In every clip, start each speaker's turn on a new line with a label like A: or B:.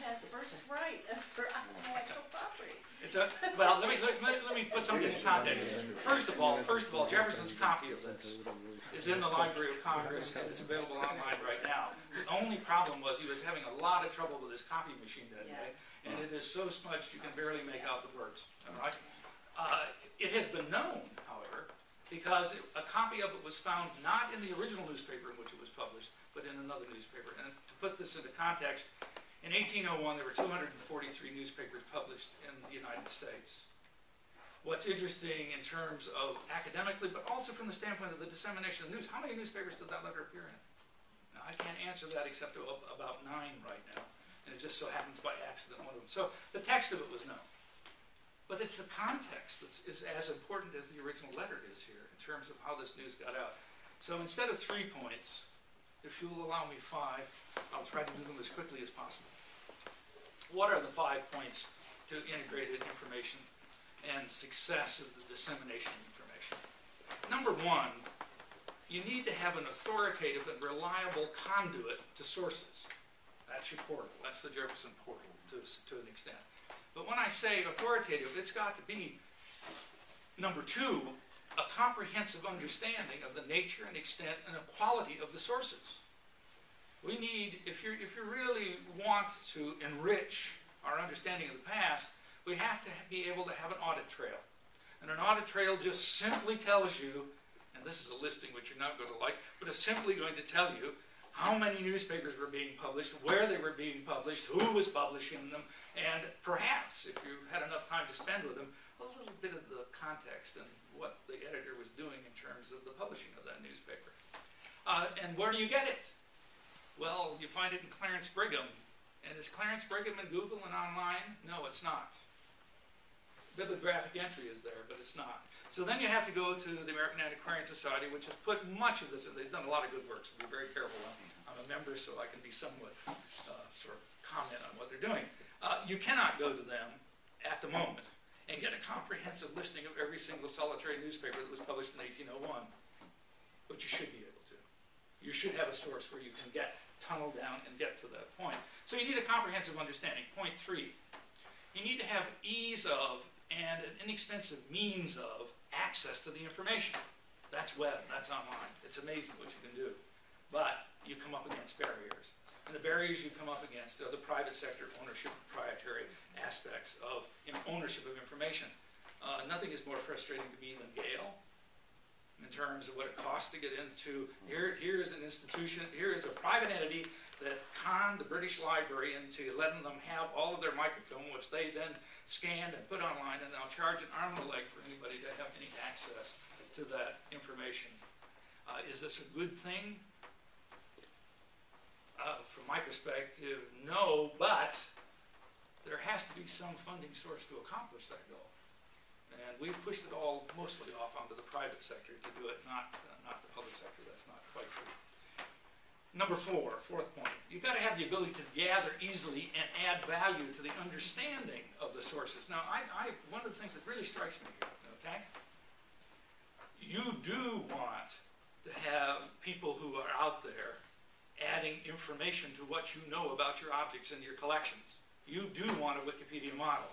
A: has first right for intellectual property.
B: It's a, well, let me put something in context. First of all, Jefferson's copy of this is in the Library of Congress and it's available online right now. The only problem was he was having a lot of trouble with his copy machine that day, and it is so smudged you can barely make out the words. All right. It has been known, however, because a copy of it was found not in the original newspaper in which it was published, but in another newspaper. And to put this into context, in 1801 there were 243 newspapers published in the United States. What's interesting in terms of academically, but also from the standpoint of the dissemination of news, how many newspapers did that letter appear in? Now, I can't answer that except about 9 right now, and it just so happens by accident one of them. So the text of it was known. But it's the context that is as important as the original letter is here in terms of how this news got out. So instead of 3 points, if you'll allow me 5, I'll try to do them as quickly as possible. What are the 5 points to integrated information and success of the dissemination of information? Number 1, you need to have an authoritative and reliable conduit to sources. That's your portal. That's the Jefferson portal to an extent. But when I say authoritative, it's got to be, number 2, a comprehensive understanding of the nature and extent and the quality of the sources. We need, if you really want to enrich our understanding of the past, we have to be able to have an audit trail. And an audit trail just simply tells you, and this is a listing which you're not going to like, but it's simply going to tell you how many newspapers were being published, where they were being published, who was publishing them, and perhaps, if you had enough time to spend with them, a little bit of the context and what the editor was doing in terms of the publishing of that newspaper. And where do you get it? Well, you find it in Clarence Brigham. And is Clarence Brigham in Google and online? No, it's not. Bibliographic entry is there, but it's not. So then you have to go to the American Antiquarian Society, which has put much of this, they've done a lot of good work, so be very careful. I'm a member, so I can be somewhat sort of comment on what they're doing. You cannot go to them at the moment and get a comprehensive listing of every single solitary newspaper that was published in 1801, but you should be able to. You should have a source where you can tunnel down and get to that point. So you need a comprehensive understanding. Point 3, you need to have ease of and an inexpensive means of access to the information. That's web, that's online. It's amazing what you can do. But you come up against barriers. And the barriers you come up against are the private sector ownership, proprietary aspects of ownership of information. Nothing is more frustrating to me than Gale in terms of what it costs to get into. Here is an institution, here is a private entity that conned the British Library into letting them have all of their microfilm, which they then scanned and put online, and they'll charge an arm and a leg for anybody to have any access to that information. Is this a good thing? From my perspective, no, but there has to be some funding source to accomplish that goal. And we've pushed it all mostly off onto the private sector to do it, not the public sector. That's not quite true. Number 4, fourth point, you've got to have the ability to gather easily and add value to the understanding of the sources. Now, one of the things that really strikes me here, okay, you do want to have people who are out there adding information to what you know about your objects and your collections. You do want a Wikipedia model.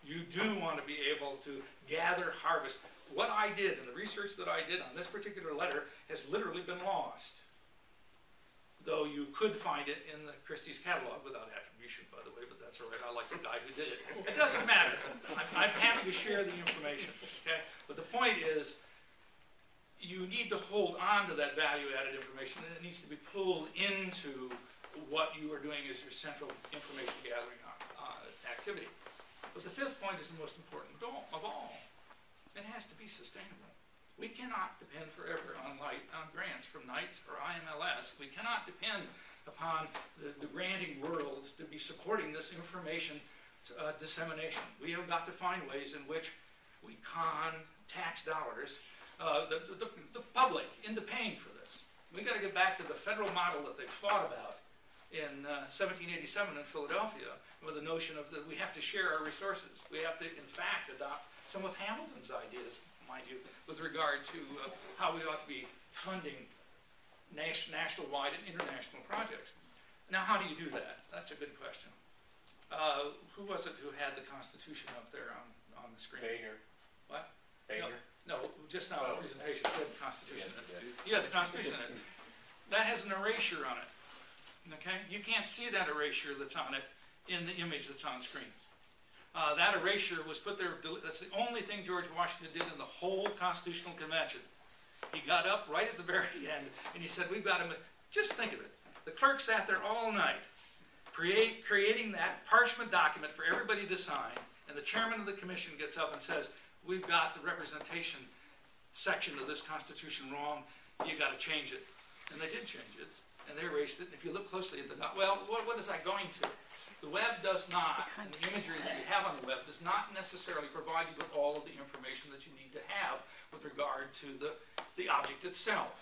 B: You do want to be able to gather, harvest. What I did and the research that I did on this particular letter has literally been lost. Though you could find it in the Christie's catalog without attribution, by the way, but that's all right. I like the guy who did it. It doesn't matter. I'm happy to share the information, okay? But the point is, you need to hold on to that value-added information, and it needs to be pulled into what you are doing as your central information gathering activity. But the 5th point is the most important of all. It has to be sustainable. We cannot depend forever on grants from Knights or IMLS. We cannot depend upon the granting world to be supporting this information dissemination. We have got to find ways in which we con tax dollars, the public, into paying for this. We've got to get back to the federal model that they fought about in 1787 in Philadelphia, with the notion of that we have to share our resources. We have to, in fact, adopt some of Hamilton's ideas, mind you, with regard to how we ought to be funding national-wide and international projects. Now, how do you do that? That's a good question. Who was it who had the Constitution up there on the screen?
C: Boehner.
B: What?
C: Boehner.
B: No, just now,
C: Oh.
B: the presentation, it had the Constitution in it.
C: Yeah.
B: Yeah, the Constitution in it. That has an erasure on it, okay? You can't see that erasure that's on it in the image that's on screen. That erasure was put there, that's the only thing George Washington did in the whole Constitutional Convention. He got up right at the very end and he said, we've got to, just think of it. The clerk sat there all night creating that parchment document for everybody to sign, and the chairman of the commission gets up and says, we've got the representation section of this Constitution wrong, you got to change it. And they did change it, and they erased it. And if you look closely at the, well, what is that going to? The web does not, and the imagery that you have on the web does not necessarily provide you with all of the information that you need to have with regard to the object itself.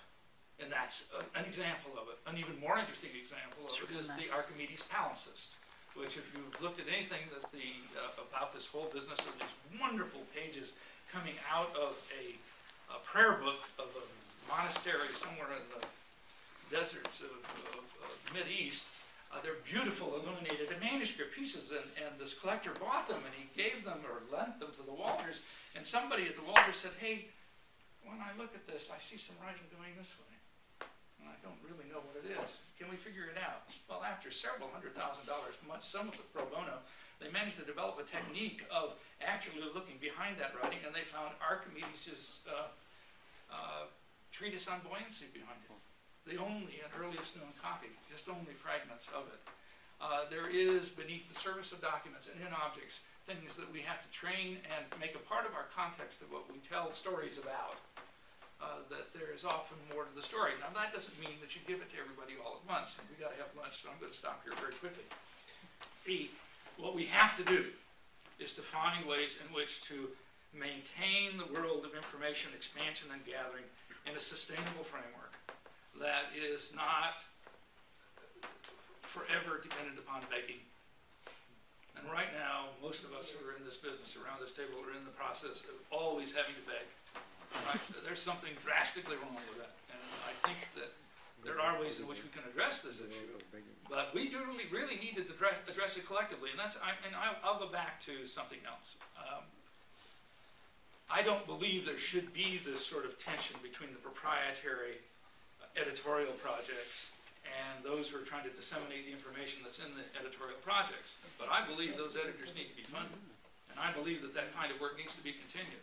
B: And that's an example of it. An even more interesting example of it is the Archimedes palimpsest, which if you've looked at anything that about this whole business of these wonderful pages coming out of a prayer book of a monastery somewhere in the deserts of Mid-East, they're beautiful illuminated manuscript pieces, and this collector bought them and he gave them or lent them to the Walters, and somebody at the Walters said, hey, when I look at this I see some writing going this way and I don't really know what it is. Can we figure it out? Well, after several $100,000, some of it pro bono, they managed to develop a technique of actually looking behind that writing, and they found Archimedes' treatise on buoyancy behind it. The only and earliest known copy, just only fragments of it. There is, beneath the surface of documents and in objects, things that we have to train and make a part of our context of what we tell stories about. That there is often more to the story. Now that doesn't mean that you give it to everybody all at once. And we got to have lunch, so I'm going to stop here very quickly. What we have to do is to find ways in which to maintain the world of information expansion and gathering in a sustainable framework that is not forever dependent upon begging. And right now, most of us who are in this business around this table are in the process of always having to beg. Right? There's something drastically wrong with that. And I think that there are ways in which we can address this issue. But we do really need to address it collectively. And I'll go back to something else. I don't believe there should be this sort of tension between the proprietary editorial projects and those who are trying to disseminate the information that's in the editorial projects. But I believe those editors need to be funded. And I believe that that kind of work needs to be continued.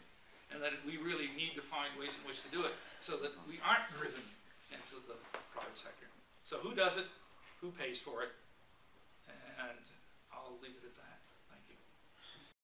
B: And that we really need to find ways in which to do it so that we aren't driven into the private sector. So who does it? Who pays for it? And